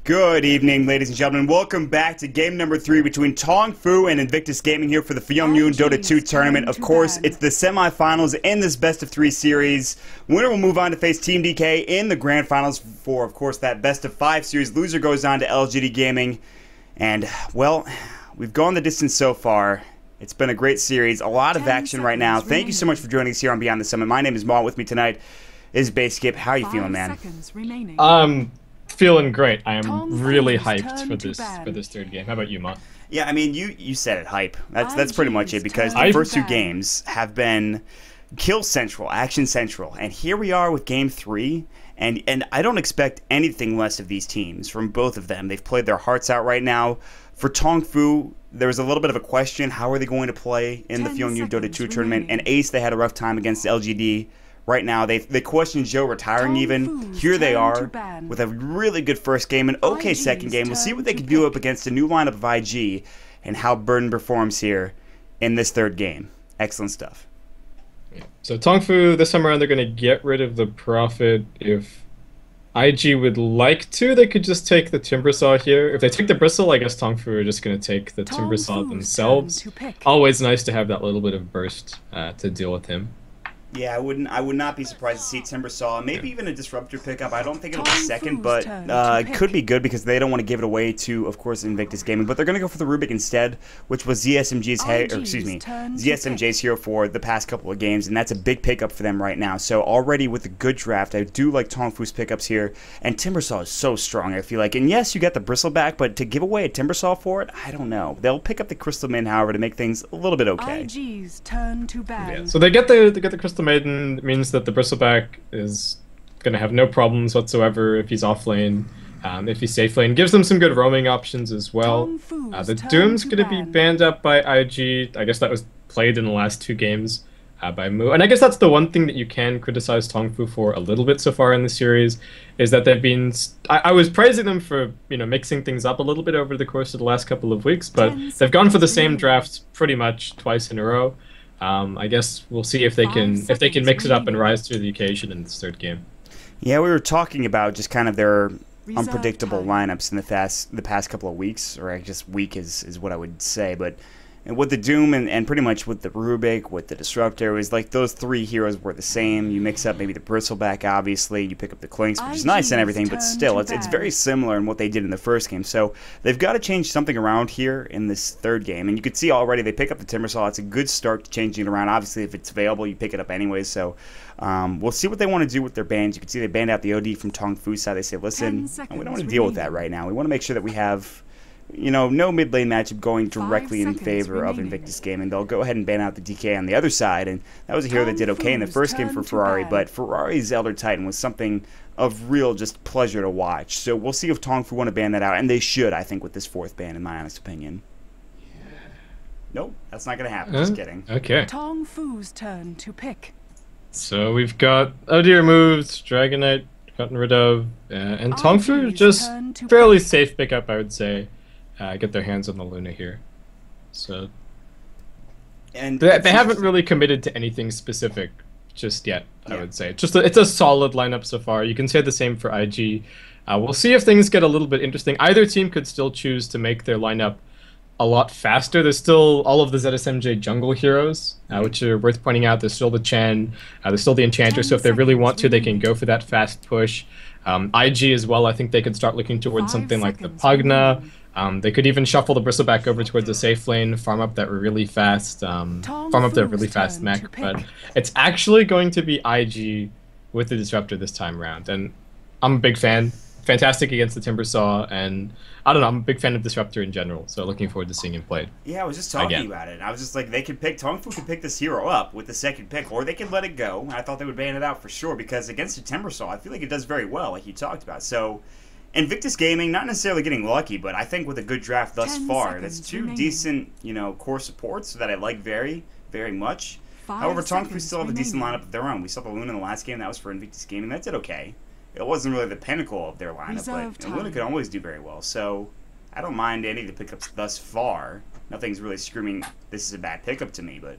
Good evening, ladies and gentlemen. Welcome back to game number 3 between Tongfu and Invictus Gaming here for the Fengyun Dota 2 tournament. Of course, it's the semifinals in this best-of-3 series. Winner will move on to face Team DK in the grand finals for, of course, that best-of-5 series. Loser goes on to LGD Gaming. And, well, we've gone the distance so far. It's been a great series. A lot of action right now. Thank you so much for joining us here on Beyond the Summit. My name is Maul. With me tonight is Baseskip. How are you feeling, man? Feeling great. I am really hyped for this third game. How about you, Mont? Yeah, I mean, you said it, hype. That's pretty much it, because the first 2 games have been kill central, action central, and here we are with game 3, and I don't expect anything less of these teams from both of them. They've played their hearts out right now. For Tongfu, there was a little bit of a question: how are they going to play in the Fengyun Dota 2 tournament? And Ace, they had a rough time against LGD. Right now, they questioned Joe retiring even. Here they are with a really good first game, an okay second game. We'll see what they can do up against a new lineup of IG and how Burden performs here in this third game. Excellent stuff. Yeah. So Tongfu, this time around, they're going to get rid of the Prophet. If IG would like to, they could just take the Timbersaw here. If they take the Bristle, I guess Tongfu are just going to take the Timbersaw themselves. Always nice to have that little bit of burst to deal with him. Yeah, I would not be surprised to see Timbersaw, maybe even a Disruptor pickup. I don't think it'll be second, but it could be good because they don't want to give it away to, of course, Invictus Gaming. But they're going to go for the Rubik instead, which was ZSMJ's Hero for the past couple of games, and that's a big pickup for them right now. So already with a good draft, I do like Tongfu's pickups here, and Timbersaw is so strong, I feel like. And yes, you got the Bristle back, but to give away a Timbersaw for it, I don't know. They'll pick up the Crystal Maiden, however, to make things a little bit okay. IG's turn to ban. Yeah, so they get the Crystal Maiden. It means that the Bristleback is going to have no problems whatsoever if he's off lane. If he's safe lane, gives them some good roaming options as well. The Doom's going to be banned up by IG. I guess that was played in the last 2 games by Mu. And I guess that's the one thing that you can criticize Tongfu for a little bit so far in the series, is that they've been... I was praising them for, mixing things up a little bit over the course of the last couple of weeks, but they've gone for the same draft pretty much twice in a row. I guess we'll see if they can mix it up and rise to the occasion in this third game. Yeah, we were talking about just kind of their unpredictable lineups in the past couple of weeks, or I guess week is what I would say. But with the Doom and pretty much with the Rubik, with the Disruptor, it was like those 3 heroes were the same. You mix up maybe the Bristleback, obviously. You pick up the Clinks, which is nice and everything, but still, it's very similar in what they did in the first game. So they've got to change something around here in this third game. And you can see already they pick up the Timbersaw. It's a good start to changing it around. Obviously, if it's available, you pick it up anyway. So we'll see what they want to do with their bans. You can see they banned out the OD from Tongfu's side. They say, listen, we don't want to deal with that right now. We want to make sure that we have... no mid lane matchup going directly in favor of Invictus Gaming. They'll go ahead and ban out the DK on the other side, and that was a hero that did okay in the first game for Ferrari, but Ferrari's Elder Titan was something of real just pleasure to watch. So we'll see if Tongfu want to ban that out, and they should, I think, with this 4th ban, in my honest opinion. Nope, that's not going to happen. Just kidding. Okay. Tongfu's turn to pick. So we've got OD removed, Dragon Knight gotten rid of, and Tongfu just fairly safe pickup, I would say. Get their hands on the Luna here. So and they haven't really committed to anything specific just yet, I would say. It's a solid lineup so far. You can say the same for IG. We'll see if things get a little bit interesting. Either team could still choose to make their lineup a lot faster. There's still all of the ZSMJ jungle heroes, which are worth pointing out. There's still the Chen, there's still the Enchanter, so if they really want to, they can go for that fast push. IG as well, I think they could start looking towards something like the Pugna. They mech over towards the safe lane, farm up that really fast mech, but it's actually going to be IG with the Disruptor this time around, and I'm a big fan. Fantastic against the Timbersaw, and I don't know, I'm a big fan of Disruptor in general, so looking forward to seeing him played. Yeah, I was just talking about it. I was just like, Tongfu could pick this hero up with the second pick, or they could let it go. I thought they would ban it out for sure, because against the Timbersaw, I feel like it does very well, like you talked about. So Invictus Gaming, not necessarily getting lucky, but I think with a good draft thus far, that's 2 decent, core supports that I like very, very much. However, Tongfu still have a decent lineup of their own. We saw the Luna in the last game. That was for Invictus Gaming. That did okay. It wasn't really the pinnacle of their lineup, but Luna could always do very well. So I don't mind any of the pickups thus far. Nothing's really screaming, this is a bad pickup to me, but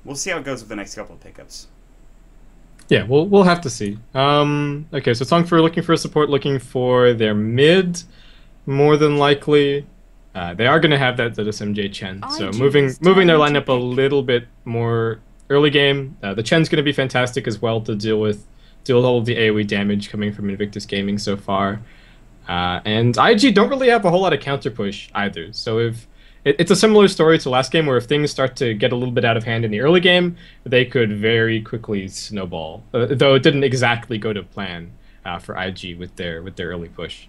we'll see how it goes with the next couple of pickups. Yeah, we'll have to see. Okay, so Tongfu looking for support, looking for their mid, more than likely. They are going to have that SMJ Chen, so moving their lineup a little bit more early game. The Chen's going to be fantastic as well to deal with all of the AoE damage coming from Invictus Gaming so far. And IG don't really have a whole lot of counter push either. So if it's a similar story to last game, where if things start to get a little bit out of hand in the early game, they could very quickly snowball. Though it didn't exactly go to plan for IG with their early push.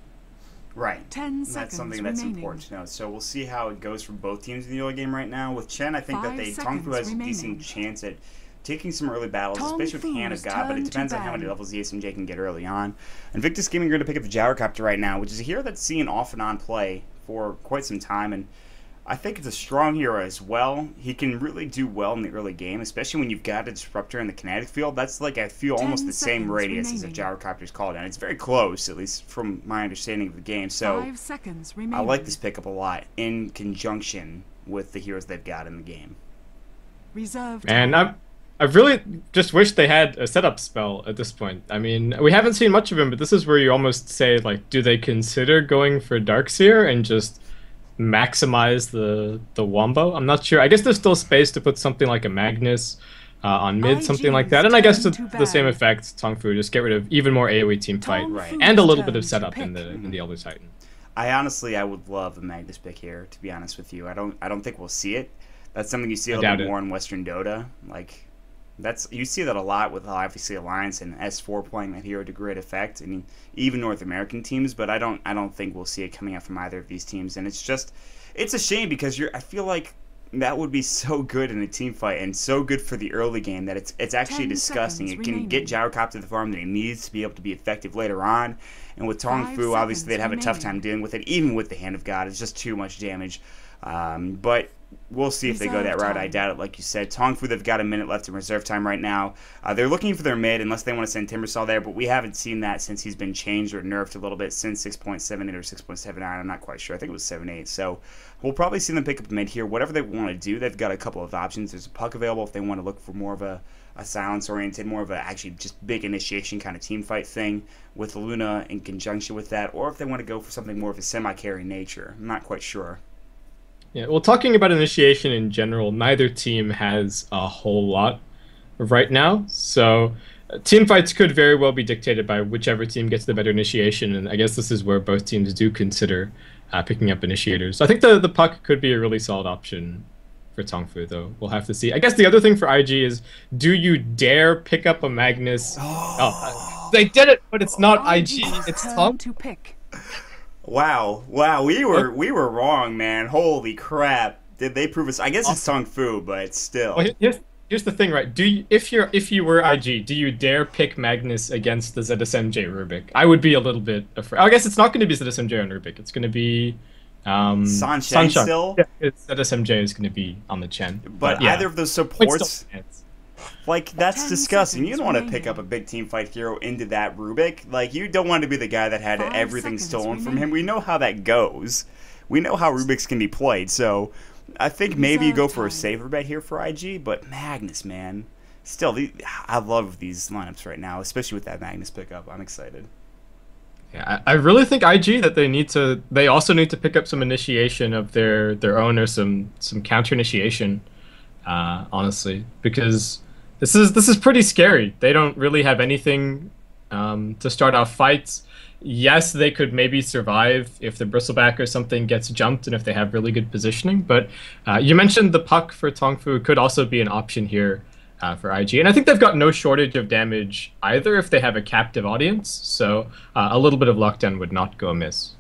Right. That's something that's important to know. So we'll see how it goes for both teams in the early game right now. With Chen, I think that Tongfu has a decent chance at taking some early battles, especially with Hand of God, but it depends on how many levels the SMJ can get early on. Invictus Gaming are going to pick up the Gyrocopter right now, which is a hero that's seen off and on play for quite some time, and I think it's a strong hero as well. He can really do well in the early game, especially when you've got a Disruptor in the kinetic field. That's like, I feel, almost the same radius as a Gyrocopter's called, and it's very close, at least from my understanding of the game. So I like this pickup a lot in conjunction with the heroes they've got in the game. And I really just wish they had a setup spell at this point. I mean, we haven't seen much of him, but this is where you almost say, like, do they consider going for Darkseer and just maximize the wombo? I'm not sure. I guess there's still space to put something like a Magnus on mid, something like that. And I guess the same effect, Tongfu, just get rid of even more AoE team fight and a little bit of setup in the Elder Titan. I would love a Magnus pick here, to be honest with you. I don't think we'll see it. That's something you see a little bit more in Western Dota. Like, you see that a lot with obviously Alliance and S4 playing that hero to great effect. I mean, even North American teams, but I don't think we'll see it coming out from either of these teams. And it's a shame because I feel like that would be so good in a team fight and so good for the early game that it's actually disgusting. It can get Gyrocopter to the farm that he needs to be able to be effective later on. And with Tongfu, obviously they'd have a tough time dealing with it, even with the Hand of God. It's just too much damage. But we'll see if they go that route. I doubt it, like you said. Tongfu, they've got a minute left in reserve time right now. They're looking for their mid, unless they want to send Timbersaw there, but we haven't seen that since he's been changed or nerfed a little bit since 6.78 or 6.79. I'm not quite sure. I think it was 7.8. So we'll probably see them pick up mid here. Whatever they want to do, they've got a couple of options. There's a puck available if they want to look for more of a silence-oriented, more of a actually just big initiation kind of team fight thing with Luna in conjunction with that, or if they want to go for something more of a semi-carry nature. I'm not quite sure. Yeah, well, talking about initiation in general, neither team has a whole lot right now. So team fights could very well be dictated by whichever team gets the better initiation, and I guess this is where both teams do consider picking up initiators. I think the puck could be a really solid option for Tongfu, though. We'll have to see. I guess the other thing for IG is, do you dare pick up a Magnus? They did it, but it's not IG. It's Tongfu. Wow, we were wrong, man. Holy crap! Did they prove us? I guess it's Tongfu, but still. Well, here's the thing, right? If you were IG, do you dare pick Magnus against the ZSMJ Rubik? I would be a little bit afraid. I guess it's not going to be ZSMJ on Rubik. It's going to be Sunshine still. Yeah, ZSMJ is going to be on the Chen. But yeah, either of those supports. Like, that's disgusting. You don't want to pick up a big team fight hero into that Rubik. Like, you don't want to be the guy that had everything stolen from him. We know how that goes. We know how Rubiks can be played. So, I think maybe you go for a safer bet here for IG. But Magnus, man. Still, I love these lineups right now, especially with that Magnus pickup. I'm excited. Yeah, I really think IG that they also need to pick up some initiation of their own, or some counter initiation, honestly, because this is pretty scary. They don't really have anything to start off fights. Yes, they could maybe survive if the bristleback or something gets jumped and if they have really good positioning. But you mentioned the puck for Tongfu could also be an option here for IG. And I think they've got no shortage of damage either if they have a captive audience. So a little bit of lockdown would not go amiss.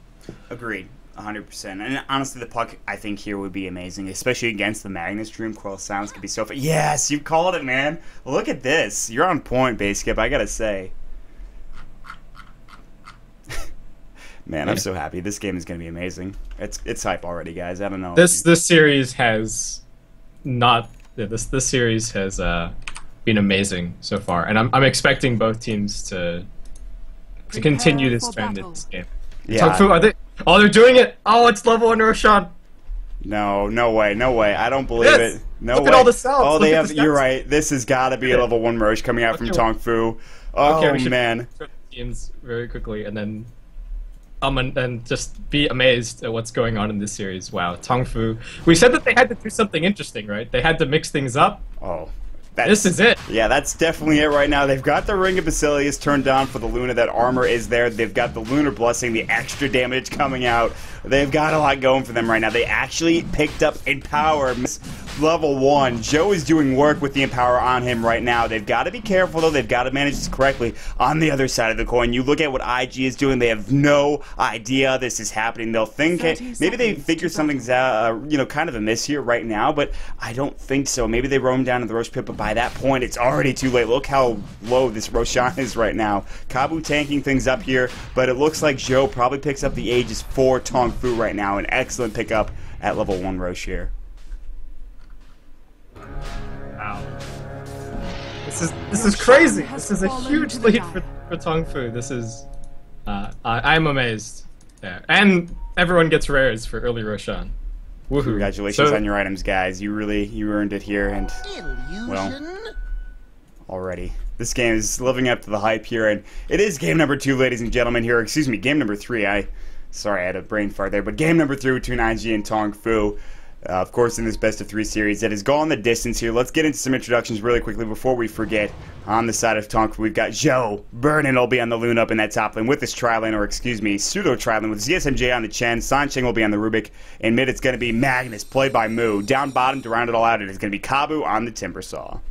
Agreed. 100%. And honestly, the puck, I think, here would be amazing, especially against the Magnus. Dream Coil Sounds could be so fun. Yes, you called it, man. Look at this. You're on point, Baseskip, I gotta say. Man, I'm so happy. This game is gonna be amazing. It's hype already, guys. I don't know. This series has not. Yeah, this series has been amazing so far, and I'm expecting both teams to continue this trend in this game. Yeah. Tongfu, are they? Oh, they're doing it! Oh, it's level 1 Roshan. No, no way, no way. I don't believe Yes! it. No Look way. at all the cells. Oh, Look they at have. the You're stats. right. This has got to be a level 1 Roche coming out from Okay. Tongfu. Oh Okay, we should man. teams very quickly and then and just be amazed at what's going on in this series. Wow, Tongfu. We said that they had to do something interesting, right? They had to mix things up. Oh. This is it. Yeah, that's definitely it right now. They've got the Ring of Basilius turned on for the Luna. That armor is there. They've got the Lunar Blessing, the extra damage coming out. They've got a lot going for them right now. They actually picked up Empower level 1. Joe is doing work with the Empower on him right now. They've got to be careful, though. They've got to manage this correctly. On the other side of the coin, you look at what IG is doing. They have no idea this is happening. They'll think maybe they figure something's kind of amiss here right now, but I don't think so. Maybe they roam down to the Roche pit, but by that point, it's already too late. Look how low this Roshan is right now. Kabu tanking things up here, but it looks like Joe probably picks up the Aegis for Tongfu right now. An excellent pickup at level 1 Roche here. Wow. This is crazy. This is a huge lead for Tongfu. This is I'm amazed. Yeah. And everyone gets rares for early Roshan. Woohoo. Congratulations on your items, guys. You earned it here, and well, already this game is living up to the hype here, and it is game number 2, ladies and gentlemen. Here, excuse me, game number 3. Sorry, I had a brain fart there, but game number 3 between IG and Tongfu. Of course, in this best of 3 series that has gone the distance here. Let's get into some introductions really quickly before we forget. On the side of Tongfu, we've got Joe. Vernon will be on the Luna up in that top lane with this tri-lane, or excuse me, pseudo-tri-lane with ZSMJ on the Chen. Sancheng will be on the Rubik. In mid, it's going to be Magnus, played by Moo. Down bottom, to round it all out, it is going to be Kabu on the Timbersaw.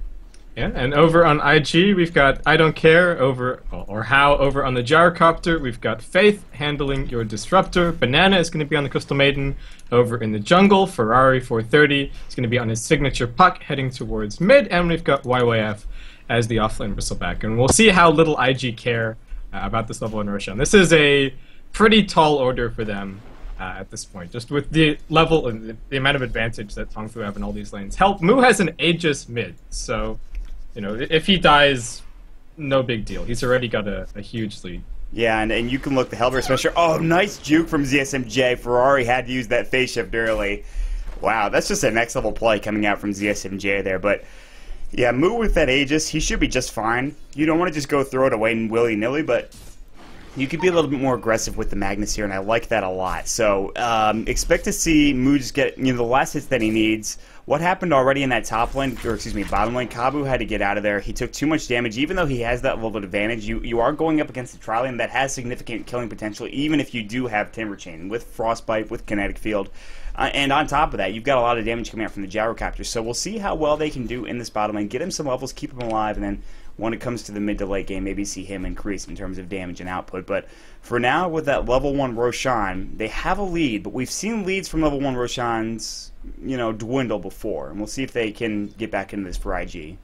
Yeah, and over on IG, we've got I Don't Care over on the Gyrocopter. We've got Faith handling your Disruptor. Banana is going to be on the Crystal Maiden. Over in the jungle, Ferrari 430 is going to be on his signature puck heading towards mid. And we've got YYF as the offlane bristleback. And we'll see how little IG care about this level in Roshan. This is a pretty tall order for them at this point, just with the level and the amount of advantage that Tongfu have in all these lanes. Hell, Moo has an Aegis mid, so if he dies, no big deal. He's already got a huge lead. Yeah, and you can look the Hellbear Smasher. Oh, nice juke from ZSMJ. Ferrari had to use that phase shift early. Wow, that's just a next level play coming out from ZSMJ there. But yeah, Moo with that Aegis, he should be just fine. You don't want to just go throw it away willy-nilly, but you could be a little bit more aggressive with the Magnus here, and I like that a lot. So expect to see Moo just get the last hits that he needs. What happened already in that top lane, or excuse me, bottom lane, Kabu had to get out of there. He took too much damage. Even though he has that level of advantage, you are going up against a tri lane that has significant killing potential, even if you do have Timber Chain, with Frostbite, with Kinetic Field. And on top of that, you've got a lot of damage coming out from the Gyrocopter. So we'll see how well they can do in this bottom lane. Get him some levels, keep him alive, and then when it comes to the mid to late game, maybe see him increase in terms of damage and output. But for now, with that level 1 Roshan, they have a lead, but we've seen leads from level 1 Roshans, dwindle before, and we'll see if they can get back into this for IG.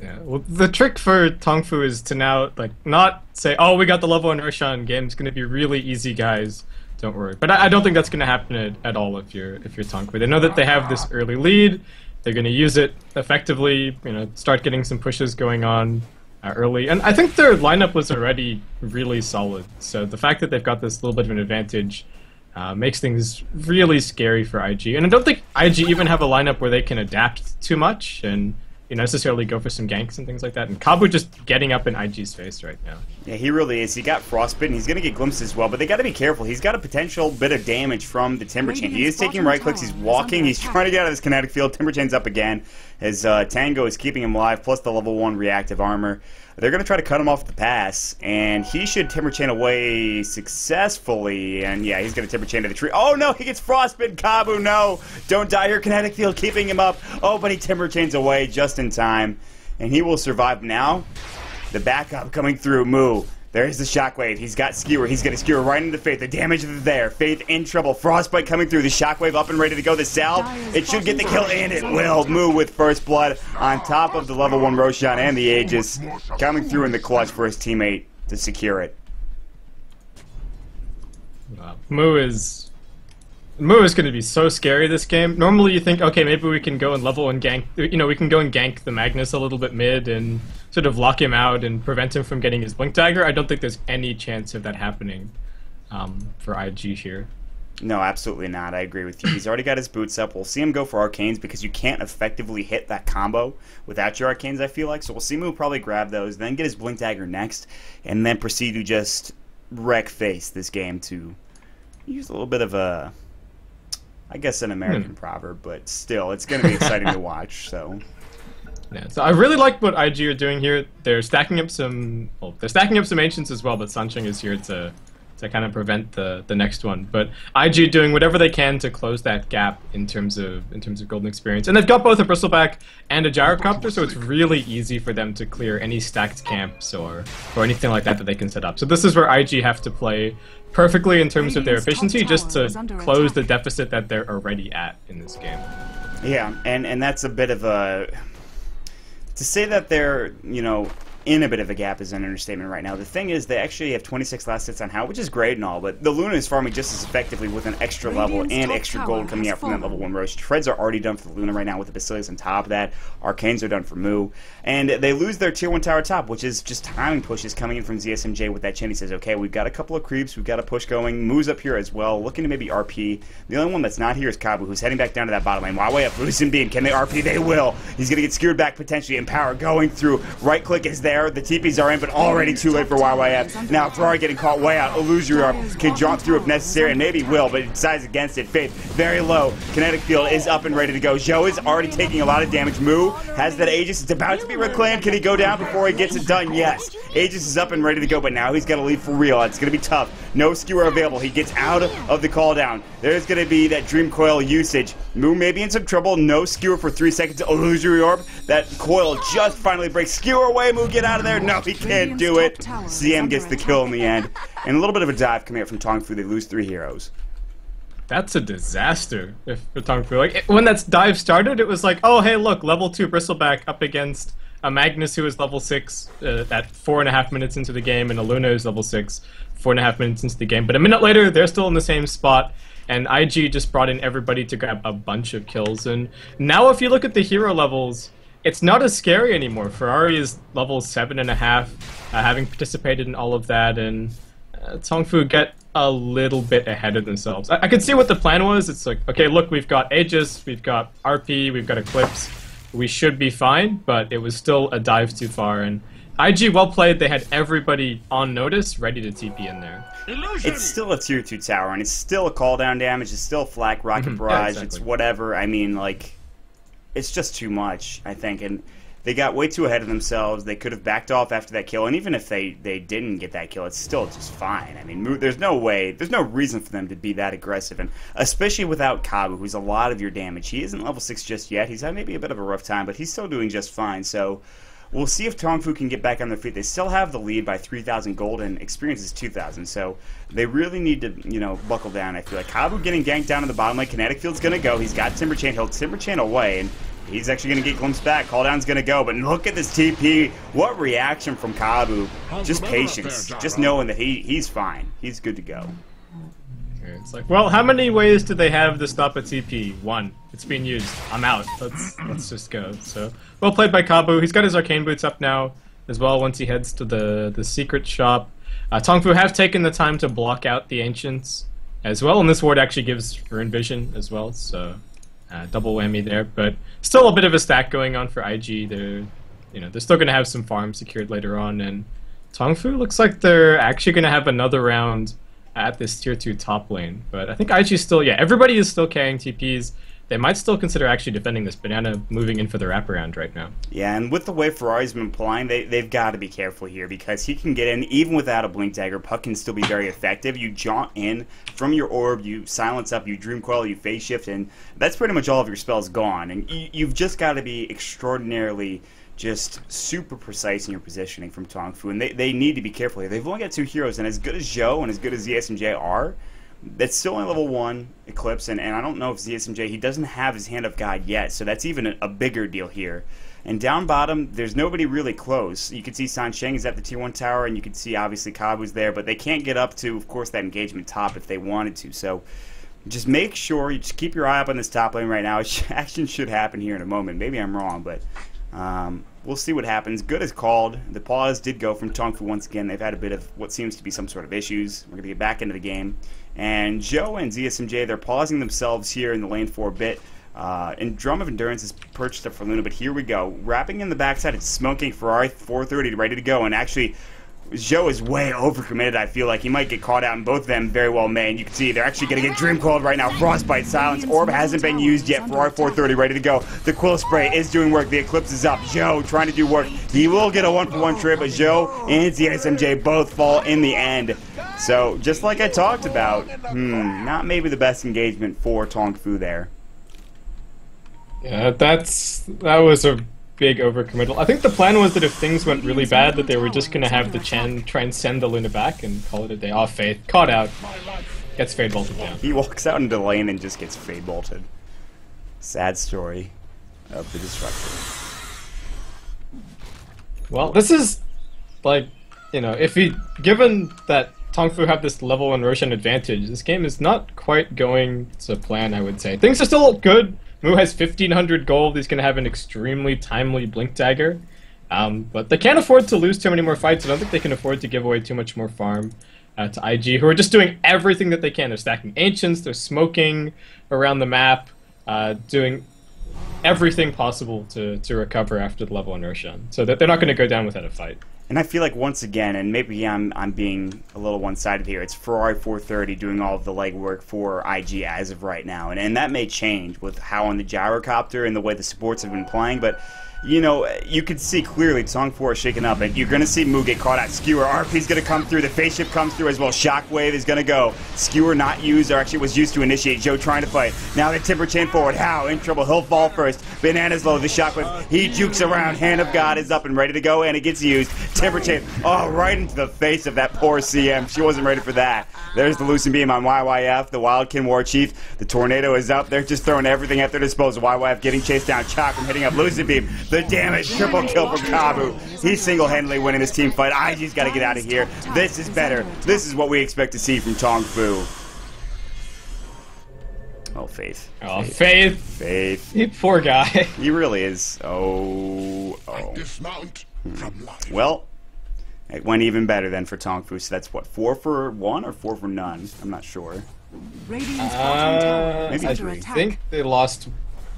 Yeah, well, the trick for Tongfu is to now not say, "Oh, we got the level 1 Roshan game. It's going to be really easy, guys. Don't worry." But I don't think that's going to happen at all if you're Tongfu. They know that they have this early lead. They're going to use it effectively. Start getting some pushes going on early, and I think their lineup was already really solid. So the fact that they've got this little bit of an advantage makes things really scary for IG. And I don't think IG even have a lineup where they can adapt too much and necessarily go for some ganks and things like that. And Kabu just getting up in IG's face right now. Yeah, he really is. He got Frostbite, and he's going to get glimpses as well, but they got to be careful. He's got a potential bit of damage from the Timber Chain. He is taking right clicks. He's walking. He's trying to get out of his kinetic field. Timber Chain's up again. His Tango is keeping him alive, plus the level 1 reactive armor. They're going to try to cut him off the pass, and he should Timber Chain away successfully. And yeah, he's going to Timber Chain to the tree. Oh no, he gets Frostbite. Kabu, no. Don't die here. Kinetic field keeping him up. Oh, but he Timber Chains away just in time, and he will survive now. The backup coming through, Moo. There's the Shockwave. He's got Skewer. He's going to Skewer right into Faith. The damage is there. Faith in trouble. Frostbite coming through. The Shockwave up and ready to go. The salve. It should get the kill, and it will. Moo with first blood on top of the level 1 Roshan and the Aegis. Coming through in the clutch for his teammate to secure it. Moo is going to be so scary this game. Normally you think, okay, maybe we can go and level and gank, we can go and gank the Magnus a little bit mid and sort of lock him out and prevent him from getting his Blink Dagger. I don't think there's any chance of that happening for IG here. No, absolutely not. I agree with you. He's already got his boots up. We'll see him go for arcanes because you can't effectively hit that combo without your arcanes, I feel like. So we'll see him will probably grab those, then get his blink dagger next, and then proceed to just wreck face this game to use a little bit of a, I guess, an American proverb, but still, it's going to be exciting to watch. So. Yeah, so I really like what IG are doing here. They're stacking up some, well, they're stacking up some ancients as well, but Sancheng is here to kind of prevent the next one. But IG doing whatever they can to close that gap in terms of golden experience. And they've got both a bristleback and a gyrocopter, so it's really easy for them to clear any stacked camps or anything like that they can set up. So this is where IG have to play perfectly in terms of their efficiency, just to close the deficit that they're already at in this game. Yeah, and that's a bit of a, to say that they're, you know, in a bit of a gap is an understatement right now. The thing is, they actually have 26 last hits on How, which is great and all, but the Luna is farming just as effectively with an extra level and extra gold coming out from that level 1 rush. Treads are already done for the Luna right now with the Basilius on top of that. Arcanes are done for Mu. And they lose their tier 1 tower top, which is just timing pushes coming in from ZSMJ with that chin. He says, okay, we've got a couple of creeps, we've got a push going. Mu's up here as well, looking to maybe RP. The only one that's not here is Kabu, who's heading back down to that bottom lane. Way up, Lucian Beam. Can they RP? They will. He's going to get skewered back potentially, and power going through. Right click is there. The TPs are in, but already too late for YYF. Now Ferrari getting caught way out. Illusory Orb can jump through if necessary, and maybe will, but it decides against it. Faith, very low. Kinetic Field is up and ready to go. Zhou is already taking a lot of damage. Mu has that Aegis. It's about to be reclaimed. Can he go down before he gets it done? Yes. Aegis is up and ready to go, but now he's got to leave for real. It's going to be tough. No skewer available. He gets out of the call down. There's going to be that Dream Coil usage. Mu may be in some trouble. No skewer for 3 seconds. Illusory Orb. That coil just finally breaks. Skewer away. Mu, get out of there. No, he can't do it. CM gets the kill in the end. And a little bit of a dive coming out from Tongfu. They lose 3 heroes. That's a disaster for Tongfu. Like, when that dive started, it was like, oh, hey, look, level 2 Bristleback up against a Magnus who is level 6 at 4.5 minutes into the game, and a Luna is level 6 4.5 minutes into the game. But a minute later, they're still in the same spot, and IG just brought in everybody to grab a bunch of kills. And now if you look at the hero levels, it's not as scary anymore. Ferrari is level 7.5, having participated in all of that, and Tongfu get a little bit ahead of themselves. I could see what the plan was. It's like, okay, look, we've got Aegis, we've got RP, we've got Eclipse. We should be fine, but it was still a dive too far, and IG, well played. They had everybody on notice, ready to TP in there. It's still a tier 2 tower, and it's still a call down damage. It's still flak, rocket barrage. Yeah, exactly. It's whatever. I mean, like, it's just too much, I think. And they got way too ahead of themselves. They could have backed off after that kill, and even if they didn't get that kill, it's still just fine. I mean, there's no way, there's no reason for them to be that aggressive, and especially without Kabu, who's a lot of your damage. He isn't level 6 just yet. He's had maybe a bit of a rough time, but he's still doing just fine. So we'll see if Tongfu can get back on their feet. They still have the lead by 3,000 gold, and experience is 2,000. So they really need to, you know, buckle down. I feel like Kabu getting ganked down in the bottom lane. Kinetic Field's going to go. He's got Timber Chain. He'll Timber Chain away, and he's actually going to get glimpsed back. Call down's going to go, but look at this TP. What reaction from Kabu. Just patience. Just knowing that he's fine. He's good to go. It's like, well, how many ways do they have to stop a TP? 1. It's being used. I'm out. Let's just go. So, well played by Kabu. He's got his arcane boots up now as well once he heads to the secret shop. Tongfu have taken the time to block out the ancients as well, and this ward actually gives Rune Vision as well, so double whammy there. But still a bit of a stack going on for IG. They're still going to have some farms secured later on, and Tongfu looks like they're actually going to have another round at this tier 2 top lane. But I think IG still, everybody is still carrying TPs. They might still consider actually defending this banana, moving in for the wraparound right now. Yeah, and with the way Ferrari's been playing, they've got to be careful here, because he can get in even without a blink dagger. Puck can still be very effective. You jaunt in from your orb, you silence up, you dream coil, you phase shift, and that's pretty much all of your spells gone. And you've just got to be extraordinarily just super precise in your positioning from Tongfu, and they need to be careful here. They've only got 2 heroes, and as good as Zhou and as good as ZSMJ are, that's still only level 1 Eclipse, and I don't know if ZSMJ, he doesn't have his Hand of God yet, so that's even a bigger deal here. And down bottom, there's nobody really close. You can see Sancheng is at the tier 1 tower, and you can see obviously Kabu's there, but they can't get up to, of course, that engagement top if they wanted to. So just make sure you just keep your eye up on this top lane right now. Action should happen here in a moment. Maybe I'm wrong, but we'll see what happens. Good is called. The pause did go from Tongfu once again. They've had a bit of what seems to be some sort of issues. We're going to get back into the game. And Joe and ZSMJ, they're pausing themselves here in the lane for a bit. And Drum of Endurance is perched up for Luna, but here we go. Wrapping in the backside, it's smoking Ferrari 430 ready to go. And actually, Joe is way overcommitted, I feel like. He might get caught out, and both of them very well may. And you can see they're actually going to get Dream Coiled right now. Frostbite, Silence, Orb hasn't been used yet. Ferrari 430 ready to go. The Quill Spray is doing work. The Eclipse is up. Joe trying to do work. He will get a 1-for-1 trip, but Joe and ZSMJ both fall in the end. So, just like I talked about, not maybe the best engagement for Tongfu there. Yeah, that was a big overcommittal. I think the plan was that if things went really bad, that they were just going to have the Chen try and send the Luna back and call it a day. Off Faith, caught out, gets Fade bolted down. He walks out into the lane and just gets Fade bolted. Sad story of the Destructor. Well, this is, like, you know, given that Tongfu have this level 1 Roshan advantage, this game is not quite going to plan, I would say. Things are still good. Mu has 1,500 gold. He's going to have an extremely timely Blink Dagger. But they can't afford to lose too many more fights. I don't think they can afford to give away too much more farm to IG, who are just doing everything that they can. They're stacking Ancients, they're smoking around the map, doing everything possible to recover after the level 1 Roshan. So that they're not going to go down without a fight. And I feel like once again, and maybe I'm being a little one-sided here, it's Ferrari 430 doing all of the legwork for IG as of right now. And that may change with how on the gyrocopter and the way the supports have been playing, but you know, you can see clearly Tongfu are shaken up, and you're going to see Mu get caught out. Skewer, RP's going to come through, the face shift comes through as well, Shockwave is going to go. Skewer not used, or actually was used to initiate, Joe trying to fight. Now the Timber Chain forward, How in trouble, he'll fall first. Banana's low, the Shockwave, he jukes around, Hand of God is up and ready to go, and it gets used. Timber Chain, oh, right into the face of that poor CM, she wasn't ready for that. There's the Lucent Beam on YYF, the Wildkin War Chief, the Tornado is up, they're just throwing everything at their disposal. YYF getting chased down, Chop from hitting up Lucent Beam. The damage, triple kill from Kabu. He's single-handedly winning this team fight. IG's got to get out of here. This is better. This is what we expect to see from Tongfu. Oh, Faith. Oh, Faith. Faith. You poor guy. He really is. Oh. Well, it went even better then for Tongfu. So that's what, 4 for 1 or 4 for none? I'm not sure. Maybe I 3. I think they lost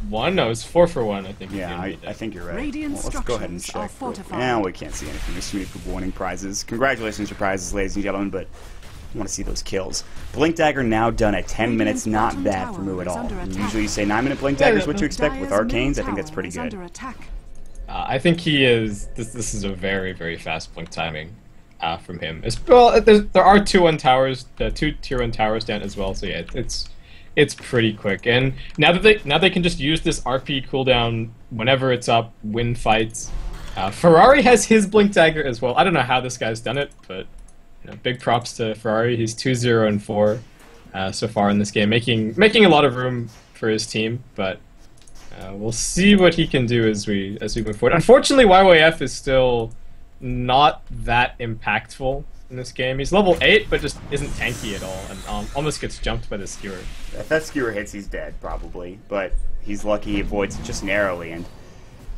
1. No, it's 4 for 1, I think. Yeah, I think you're right. Well, let's go ahead and check. Yeah, we can't see anything. There's too many people winning prizes. Congratulations for prizes, ladies and gentlemen, but I want to see those kills. Blink Dagger now done at 10 minutes. Not bad for Mu at all. Usually you say 9-minute Blink Dagger is what you expect. With Arcanes, I think that's pretty good. I think he is. This is a very, very fast blink timing from him. Well, there are 2-1 towers, 2 tier 1 towers down as well. So yeah, it's pretty quick. And now they can just use this RP cooldown whenever it's up, win fights. Ferrari has his blink dagger as well. I don't know how this guy's done it, but you know, big props to Ferrari. He's 2-0-4 so far in this game, making a lot of room for his team. But we'll see what he can do as we move forward. Unfortunately, YYF is still not that impactful in this game. He's level 8, but just isn't tanky at all, and almost gets jumped by the Skewer. If that Skewer hits, he's dead, probably. But he's lucky he avoids it just narrowly. And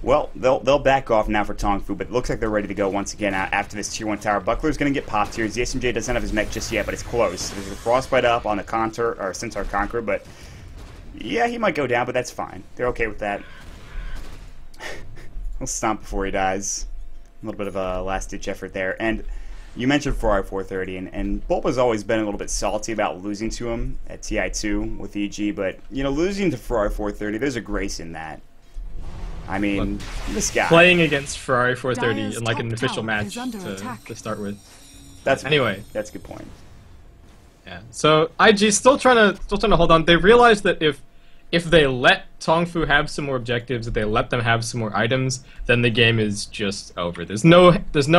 well, they'll back off now for Tongfu, but it looks like they're ready to go once again after this tier 1 tower. Buckler's going to get popped here. ZSMJ doesn't have his mech just yet, but it's close. There's a Frostbite up on the Centaur Conqueror, but yeah, he might go down, but that's fine. They're okay with that. He'll stomp before he dies. A little bit of a last-ditch effort there. And you mentioned Ferrari 430, and Bulba's always been a little bit salty about losing to him at TI2 with EG, but, you know, losing to Ferrari 430, there's a grace in that. I mean, this guy. Playing against Ferrari 430 in, like, an official match to start with. Anyway. That's a good point. Yeah. So IG's still trying to hold on. They realize that if they let Tongfu have some more objectives, if they let them have some more items, then the game is just over. There's no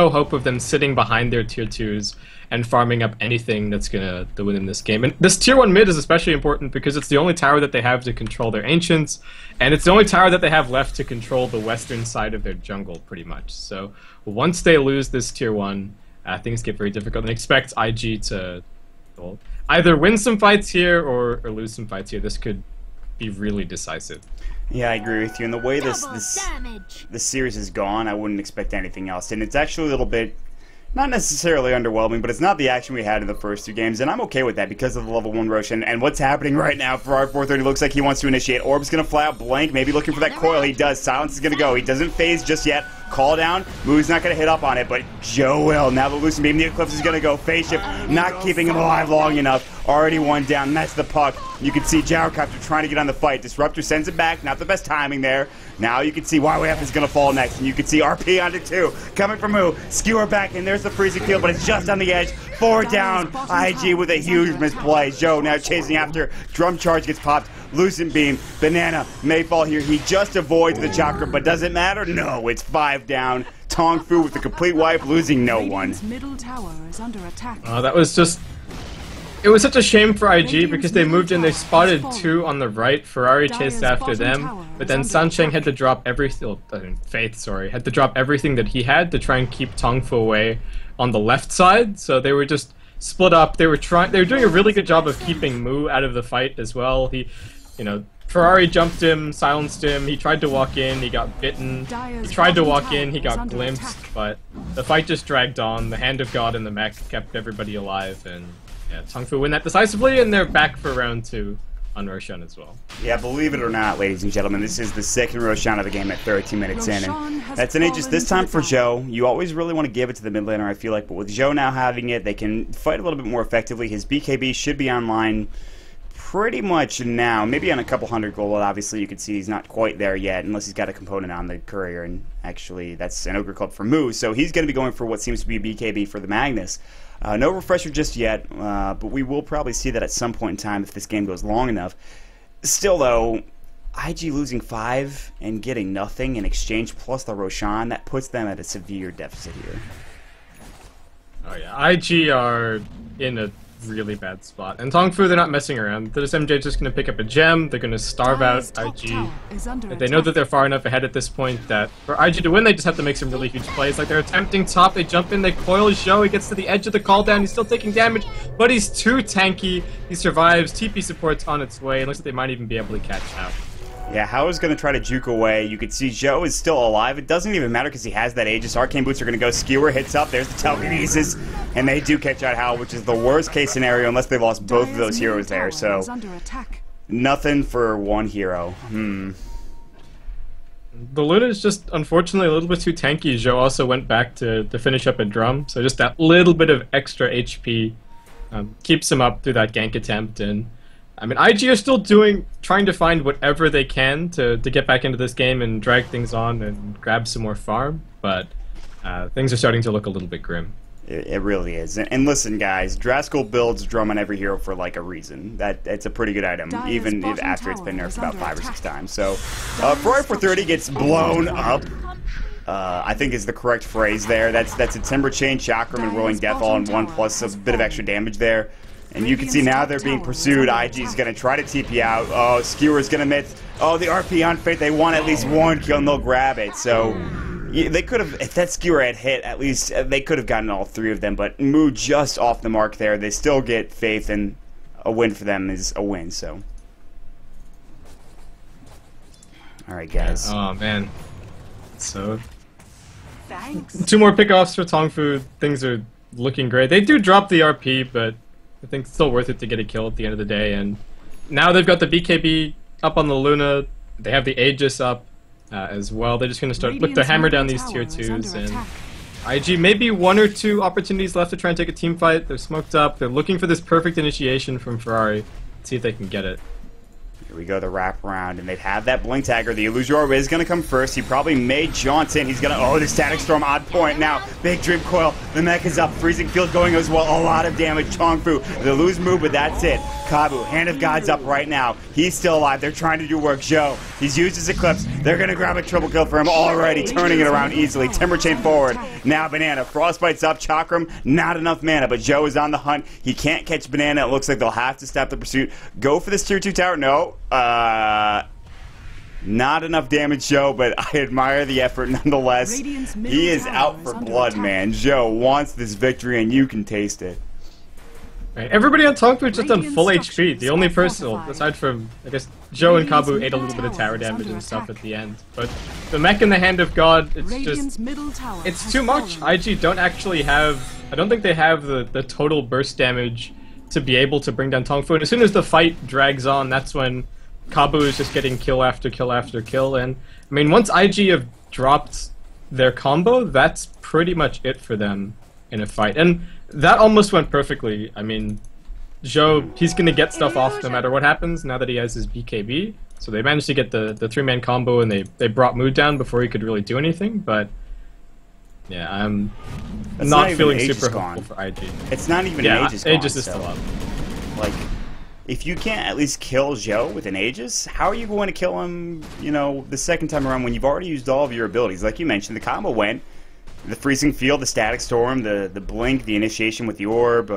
hope of them sitting behind their tier 2s and farming up anything that's gonna win in this game. And this tier 1 mid is especially important because it's the only tower that they have to control their Ancients, and it's the only tower that they have left to control the western side of their jungle, pretty much. So once they lose this tier 1, things get very difficult, and expect IG to either win some fights here or lose some fights here. This could be really decisive. Yeah, I agree with you. And the way this series has gone, I wouldn't expect anything else. And it's actually a little bit, not necessarily underwhelming, but it's not the action we had in the first two games, and I'm okay with that because of the level 1 Roshan. And what's happening right now for R430 looks like he wants to initiate. Orb's going to fly out blank, maybe looking for that coil. He does. Silence is going to go. He doesn't phase just yet. Call down. Moo's not going to hit up on it, but Joe will. Now the Lucent Beam, the Eclipse is going to go. Phase shift, not keeping him alive long enough. Already one down, and that's the puck. You can see Gyrocopter trying to get on the fight. Disruptor sends it back. Not the best timing there. Now you can see YYF is going to fall next, and you can see RP onto 2. Coming from Moo. Skewer back, and there's the freezing field, but it's just on the edge. 4 down. IG with a huge misplay. Joe now chasing after. Drum charge gets popped. Lucent Beam. Banana may fall here. He just avoids the chakra, but does it matter? No, it's 5 down. Tongfu with the complete wipe, losing no one. Middle tower is under attack. That was just... It was such a shame for IG because they moved in, they spotted 2 on the right, Ferrari chased after them, but then Sansheng had to drop everything, Faith, sorry, had to drop everything that he had to try and keep Tongfu away on the left side, so they were just split up. They were doing a really good job of keeping Moo out of the fight as well. He, Ferrari jumped him, silenced him, he tried to walk in, he got bitten, he tried to walk in, he got glimpsed, but the fight just dragged on. The Hand of God and the mech kept everybody alive, and yeah, Tongfu win that decisively, and they're back for round 2 on Roshan as well. Yeah, believe it or not, ladies and gentlemen, this is the second Roshan of the game at 13 minutes in, and that's an Aegis this time for Joe. You always really want to give it to the mid laner, I feel like, but with Joe now having it, they can fight a little bit more effectively. His BKB should be online pretty much now, maybe on a couple hundred gold. Obviously, you can see he's not quite there yet, unless he's got a component on the courier, and actually, that's an Ogre Club for Moo, so he's going to be going for what seems to be BKB for the Magnus. No refresher just yet, but we will probably see that at some point in time if this game goes long enough. Still, though, IG losing 5 and getting nothing in exchange plus the Roshan, that puts them at a severe deficit here. Oh yeah, IG are in a really bad spot. And Tongfu, they're not messing around. This MJ just going to pick up a gem, they're going to starve out IG. They know that they're far enough ahead at this point that for IG to win, they just have to make some really huge plays. Like they're attempting top, they jump in, they coil Zhou, he gets to the edge of the call down, he's still taking damage, but he's too tanky. He survives, TP support's on its way, it looks like they might even be able to catch out. Yeah, Hao is going to try to juke away. You can see Zhou is still alive. It doesn't even matter because he has that Aegis. Arcane Boots are going to go. Skewer hits up. There's the telekinesis. And they do catch out Hao, which is the worst case scenario unless they lost both of those heroes there. So, nothing for one hero. The Luna is just, unfortunately, a little bit too tanky. Zhou also went back to finish up a drum. So just that little bit of extra HP keeps him up through that gank attempt. And I mean, IG are still trying to find whatever they can to get back into this game and drag things on and grab some more farm, but things are starting to look a little bit grim. It really is. And listen, guys, Draskell builds drum on every hero for like a reason. It's a pretty good item, even after it's been nerfed about 5 or 6 times. So, for R430 gets blown up. I think is the correct phrase there. That's a Timber Chain, Chakram, and Rolling Death all in one, plus a bit of extra damage there. And you can see now they're being pursued. IG is going to try to TP out. Oh, Skewer's going to miss. Oh, the RP on Faith. They want at least one kill, and they'll grab it. So they could have, if that Skewer had hit, at least they could have gotten all 3 of them. But Moo just off the mark there. They still get Faith, and a win for them is a win. So, all right, guys. Oh man. So, thanks. 2 more pickoffs for Tongfu. Things are looking great. They do drop the RP, but I think it's still worth it to get a kill at the end of the day. And now they've got the BKB up on the Luna. They have the Aegis up as well. They're just going to look to hammer down these tier 2s. And IG, maybe 1 or 2 opportunities left to try and take a team fight. They're smoked up. They're looking for this perfect initiation from Ferrari. Let's see if they can get it. Here we go, the wraparound, and they have that Blink Tagger. The Illusion Orb is going to come first. He probably made Johnson. He's going to... Oh, the Static Storm odd point. Now, Big Dream Coil. The mech is up. Freezing Field going as well. A lot of damage. Tongfu, they lose move, but that's it. Kabu, Hand of God's up right now. He's still alive. They're trying to do work. Zhou, he's used his Eclipse. They're going to grab a triple kill for him already, turning it around easily. Timber Chain forward. Now Banana. Frostbite's up. Chakram, not enough mana, but Zhou is on the hunt. He can't catch Banana. It looks like they'll have to stop the pursuit. Go for this tier 2 tower. No. Not enough damage, Zhou, but I admire the effort nonetheless. He is out for blood, man. Zhou wants this victory, and you can taste it. Right. Everybody on Tongfu is just on full HP. The Structures only are person, fortified. aside from, I guess, Joe and Radiant's Kabu ate a little middle bit of tower tower is damage under and stuff attack. at the end. But the mech in the Hand of God, it's Radiant's just... middle tower It's has too much. fallen. IG don't actually have... I don't think they have the total burst damage to be able to bring down Tongfu. And as soon as the fight drags on, that's when Kabu is just getting kill after kill after kill. And, I mean, once IG have dropped their combo, that's pretty much it for them in a fight. And that almost went perfectly. I mean, Joe, he's going to get stuff off no matter what happens now that he has his BKB. So they managed to get the 3-man combo, and they brought Mood down before he could really do anything. But yeah, I'm not feeling super hopeful for IG. It's not even Yeah, an Aegis gone, Aegis is still up. Like, if you can't at least kill Joe with an Aegis, how are you going to kill him, you know, the second time around when you've already used all of your abilities? Like you mentioned, the combo went. The Freezing Field, the Static Storm, the Blink, the Initiation with the Orb,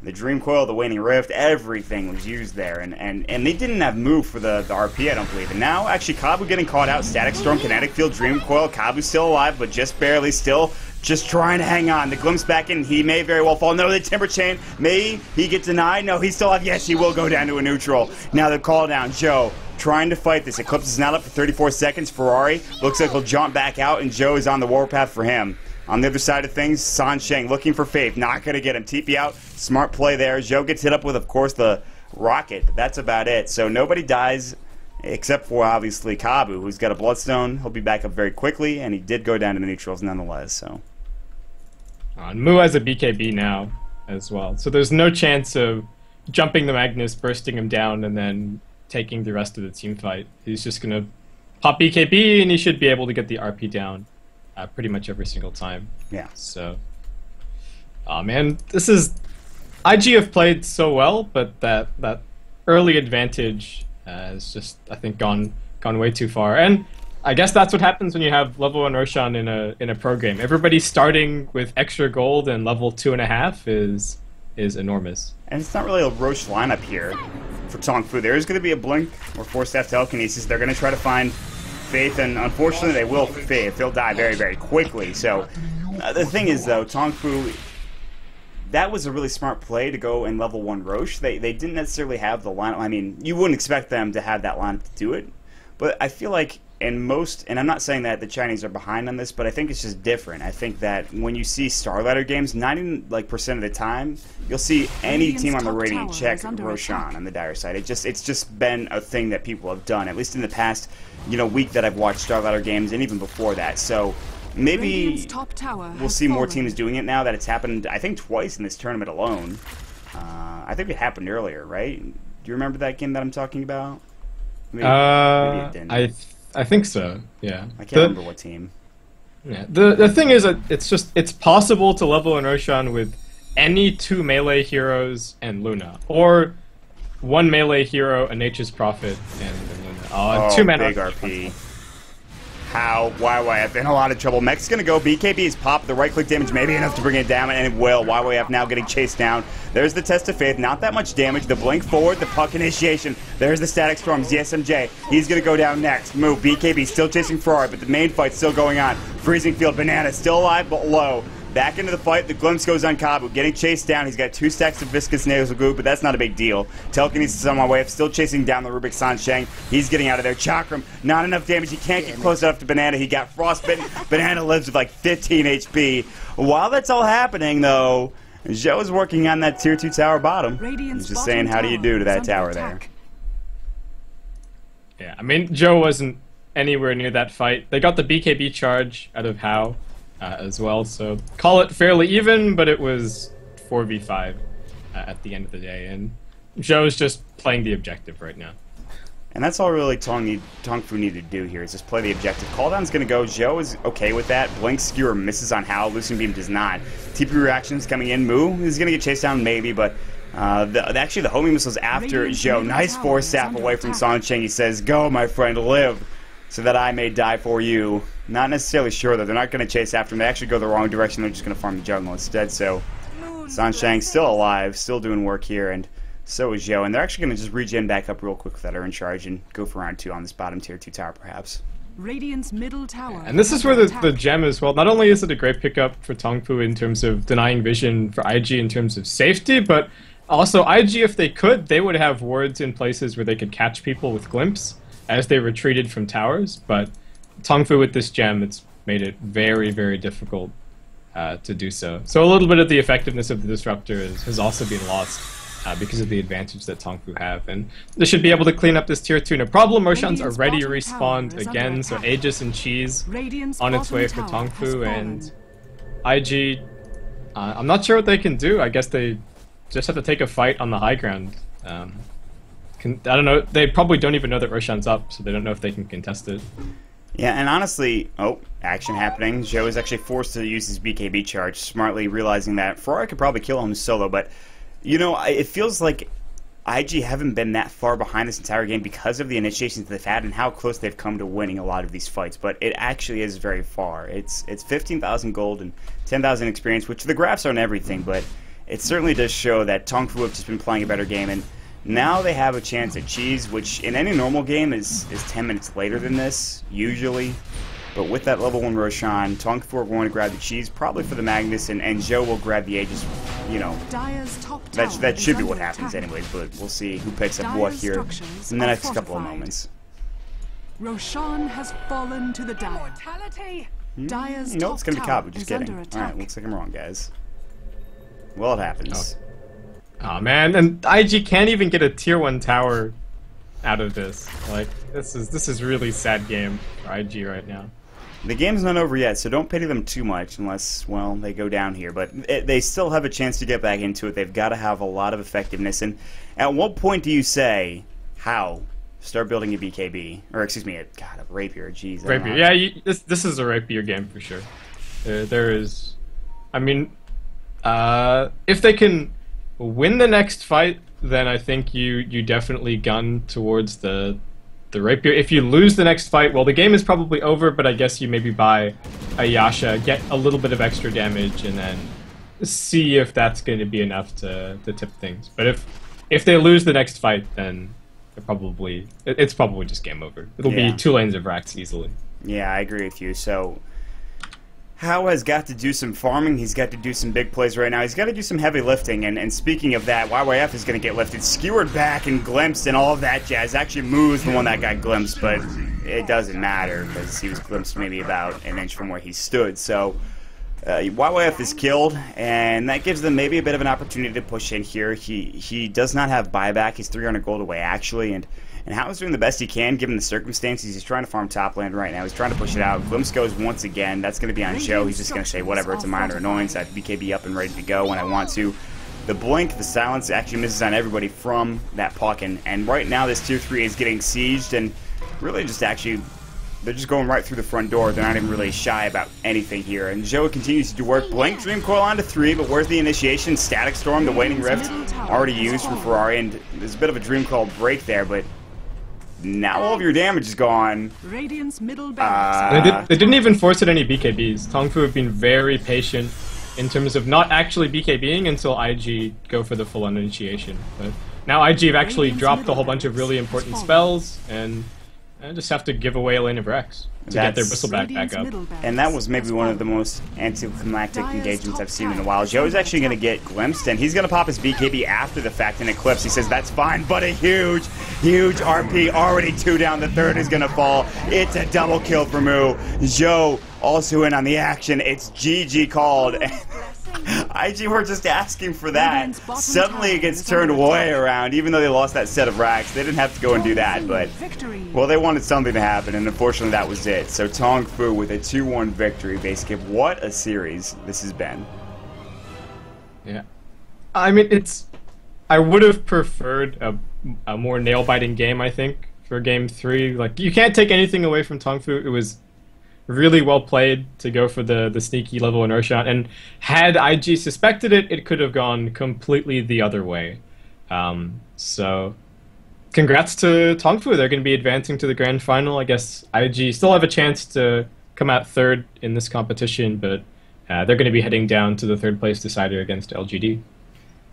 the Dream Coil, the Waning Rift, everything was used there. And they didn't have move for the RP, I don't believe. And now, actually, Kabu getting caught out. Static Storm, Kinetic Field, Dream Coil. Kabu's still alive, but just barely, still just trying to hang on. The Glimpse back in, he may very well fall. No, the Timber Chain, may he get denied? No, he's still alive. Yes, he will go down to a neutral. Now the call down, Joe trying to fight this. Eclipse is not up for 34 seconds. Ferrari looks like he'll jump back out, and Joe is on the warpath for him. On the other side of things, Sansheng looking for Faith. Not going to get him. TP out. Smart play there. Zhou gets hit up with, of course, the rocket. But that's about it. So nobody dies except for, obviously, Kabu, who's got a Bloodstone. He'll be back up very quickly, and he did go down to the neutrals nonetheless. So Mu has a BKB now as well. So there's no chance of jumping the Magnus, bursting him down, and then taking the rest of the team fight. He's just going to pop BKB, and he should be able to get the RP down. Pretty much every single time. yeah. So, oh man, this is... IG have played so well, but that early advantage has just, I think, gone way too far. And I guess that's what happens when you have level 1 Roshan in a pro game. Everybody starting with extra gold and level 2.5 is enormous. And it's not really a Roche lineup here for Tongfu. There is going to be a Blink or Force-Staff Telekinesis. They're going to try to find Faith, and unfortunately they will Faith. They'll die very, very quickly. So the thing is, though, Tongfu, that was a really smart play to go in level 1 Roche. They didn't necessarily have the lineup. I mean, you wouldn't expect them to have that lineup to do it. But I feel like in most, and I'm not saying that the Chinese are behind on this, but I think it's just different. I think that when you see Starlighter games, 90% of the time, you'll see any team on the Radiant check Roshan on the dire side. It's just been a thing that people have done, at least in the past, week that I've watched Starlighter games, and even before that. So maybe we'll see more teams doing it now that it's happened, I think, twice in this tournament alone. I think it happened earlier, right? Do you remember that game that I'm talking about? Maybe it didn't. I think so. Yeah. I can't remember what team. Yeah. The thing is that it's possible to level an Roshan with any 2 melee heroes and Luna, or 1 melee hero, a Nature's Prophet, and Luna. Oh, 2 mana. Big RP. How? YYF in a lot of trouble. Mech's gonna go. BKB is popped. The right-click damage may be enough to bring it down, and it will. YYF now getting chased down. There's the Test of Faith. Not that much damage. The blink forward. The puck initiation. There's the Static Storms. The SMJ. He's gonna go down next. Move. BKB still chasing Ferrari, but the main fight's still going on. Freezing Field. Banana still alive, but low. Back into the fight, the glimpse goes on Kabu, getting chased down. He's got 2 stacks of Viscous Nasal Goo, but that's not a big deal. Telekinesis is on my way up, still chasing down the Rubik Sansheng. He's getting out of there. Chakram, not enough damage. He can't get close enough to Banana. He got frostbitten. Banana lives with like 15 HP. While that's all happening, though, Zhou is working on that tier 2 tower bottom. He's just saying, how do you do to that tower there? Yeah, I mean, Zhou wasn't anywhere near that fight. They got the BKB charge out of Hao. As well, so call it fairly even, but it was 4v5 at the end of the day, and Zhou's just playing the objective right now. And that's all really Tongfu needed to do here, is just play the objective. Calldown's going to go. Zhou is okay with that. Blink Skewer misses on Hao. Lucent Beam does not. TP reactions coming in. Mu is going to get chased down maybe, but actually the homing missiles after Zhou. Nice Force Staff away from Sansheng. He says, "Go, my friend, live, so that I may die for you." Not necessarily sure, though. They're not going to chase after him. They actually go the wrong direction. They're just going to farm the jungle instead. So Sansheng's still alive, still doing work here, and so is Zhou. And they're actually going to just regen back up real quick with that Urn Charge and go for round 2 on this bottom tier 2 tower, perhaps. Radiant's middle tower. And this is where the gem as well. Not only is it a great pickup for Tongfu in terms of denying vision for IG in terms of safety, but Also, IG, if they could, they would have wards in places where they could catch people with glimpse as they retreated from towers, but Tongfu with this gem, it's made it very, very difficult to do so. So a little bit of the effectiveness of the Disruptor has also been lost because of the advantage that Tongfu have. And they should be able to clean up this tier 2. No problem, Roshan's already respawned again, so Aegis and Cheese on its way for Tongfu, and IG, I'm not sure what they can do. I guess they just have to take a fight on the high ground. I don't know, they probably don't even know that Roshan's up, so they don't know if they can contest it. Yeah, and honestly, action happening. Joe is actually forced to use his BKB charge, smartly realizing that Ferrari could probably kill him solo, but, you know, it feels like IG haven't been that far behind this entire game because of the initiations they've had and how close they've come to winning a lot of these fights, but it actually is very far. It's 15,000 gold and 10,000 experience, which the graphs aren't everything, but it certainly does show that Tongfu have just been playing a better game, and now they have a chance at Cheese, which in any normal game is 10 minutes later than this, usually. But with that level 1 Roshan, Tongfu are going to grab the Cheese, probably for the Magnus, and Zhou will grab the Aegis, you know. That should be what happens anyways, but we'll see who picks up what here in the next couple of moments. Roshan has fallen to the Dire. No, it's going to be Kabu, just kidding. Alright, looks like I'm wrong, guys. Well, it happens. Oh man, and IG can't even get a tier 1 tower out of this. Like, this is really sad game for IG right now. The game's not over yet, so don't pity them too much unless, well, they go down here. But they still have a chance to get back into it. They've got to have a lot of effectiveness. And at what point do you say, how? Start building a BKB. Or, excuse me, a Rapier. Jeez. Rapier, yeah, this is a Rapier game for sure. There is... I mean, if they can win the next fight, then I think you definitely gun towards the Rapier. If you lose the next fight, well, the game is probably over, but I guess you maybe buy a Yasha, get a little bit of extra damage, and then see if that's going to be enough to tip things. But if they lose the next fight, then it's probably just game over. It'll be 2 lanes of Rax easily. Yeah, I agree with you. So How has got to do some farming. He's got to do some big plays right now. He's got to do some heavy lifting. And speaking of that, YYF is going to get lifted, skewered back and glimpsed and all of that jazz. Actually moves the one that got glimpsed, but it doesn't matter because he was glimpsed maybe about an inch from where he stood. So YYF is killed, and that gives them maybe a bit of an opportunity to push in here. He does not have buyback. He's 300 gold away, actually, and Hao is doing the best he can given the circumstances. He's trying to farm top lane right now. He's trying to push it out. Glimpse goes once again. That's going to be on show. He's just going to say, whatever, it's a minor annoyance. I have BKB up and ready to go when I want to. The blink, the silence actually misses on everybody from that puck, and right now this tier 3 is getting sieged, and really just actually, they're just going right through the front door. They're not even really shy about anything here. And Zhou continues to do work. Blink, Dream Coil onto 3, but where's the initiation? Static Storm, the Waning Rift, already used from Ferrari, and there's a bit of a Dream Coil break there, but now all of your damage is gone. Radiant's middle barracks. They didn't even force it any BKBs. Tongfu have been very patient in terms of not actually BKBing until IG go for the full initiation. But now IG have actually dropped a whole bunch of really important spells, and just have to give away a lane of Rex to get their Bristleback back up. And that was maybe one of the most anticlimactic engagements I've seen in a while. Zhou's actually going to get glimpsed, and he's going to pop his BKB after the fact in Eclipse. He says, that's fine, but a huge RP, already 2 down. The third is going to fall. It's a double kill for Mu. Zhou also in on the action. It's GG called. IG were just asking for that. Suddenly it gets turned way around, even though they lost that set of racks. They didn't have to go and do that, but, well, they wanted something to happen, and unfortunately that was it. So Tongfu with a 2-1 victory, basically. What a series this has been. Yeah. I mean, I would have preferred a more nail-biting game, I think, for Game 3. Like, you can't take anything away from Tongfu. It was really well played to go for the sneaky level inertia, and had IG suspected it, it could have gone completely the other way. So congrats to Tongfu. They're going to be advancing to the grand final. I guess IG still have a chance to come out third in this competition, but they're going to be heading down to the third place decider against LGD.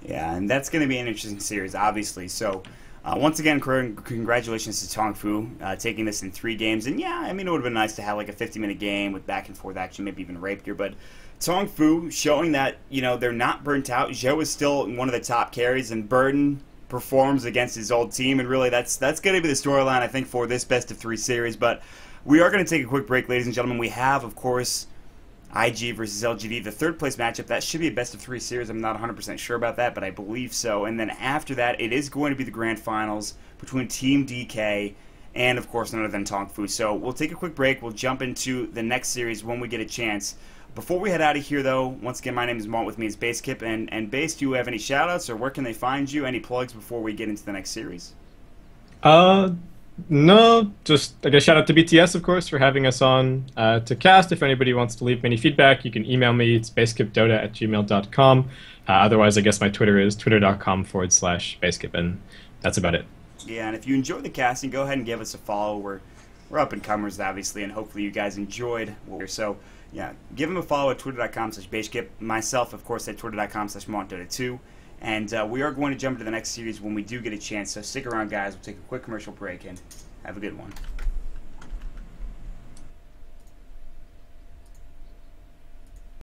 Yeah, and that's going to be an interesting series, obviously. So once again, congratulations to Tongfu taking this in 3 games. And yeah, I mean, it would have been nice to have like a 50-minute game with back and forth action, maybe even Rapier. But Tongfu showing that, you know, they're not burnt out. Zhou is still one of the top carries, and Burden performs against his old team, and really that's going to be the storyline, I think, for this best of 3 series. But we are going to take a quick break, ladies and gentlemen. We have, of course, IG versus LGD, the 3rd place matchup. That should be a best of 3 series. I'm not 100% sure about that, but I believe so. And then after that, it is going to be the grand finals between Team DK and, of course, none other than Tongfu. So we'll take a quick break. We'll jump into the next series when we get a chance. Before we head out of here, though, once again, my name is Malt. With me is Basekip. And Base, do you have any shout-outs, or where can they find you? Any plugs before we get into the next series? No, just I guess shout out to BTS, of course, for having us on to cast. If anybody wants to leave me any feedback, you can email me. It's basekipdota@gmail.com. Otherwise, I guess my Twitter is twitter.com/basekip, and that's about it. Yeah, and if you enjoy the casting, go ahead and give us a follow. We're up-and-comers, obviously, and hopefully you guys enjoyed what we're so. Yeah, give them a follow at twitter.com/basekip. Myself, of course, at twitter.com/montdota2. And we are going to jump into the next series when we do get a chance. So stick around, guys. We'll take a quick commercial break and have a good one.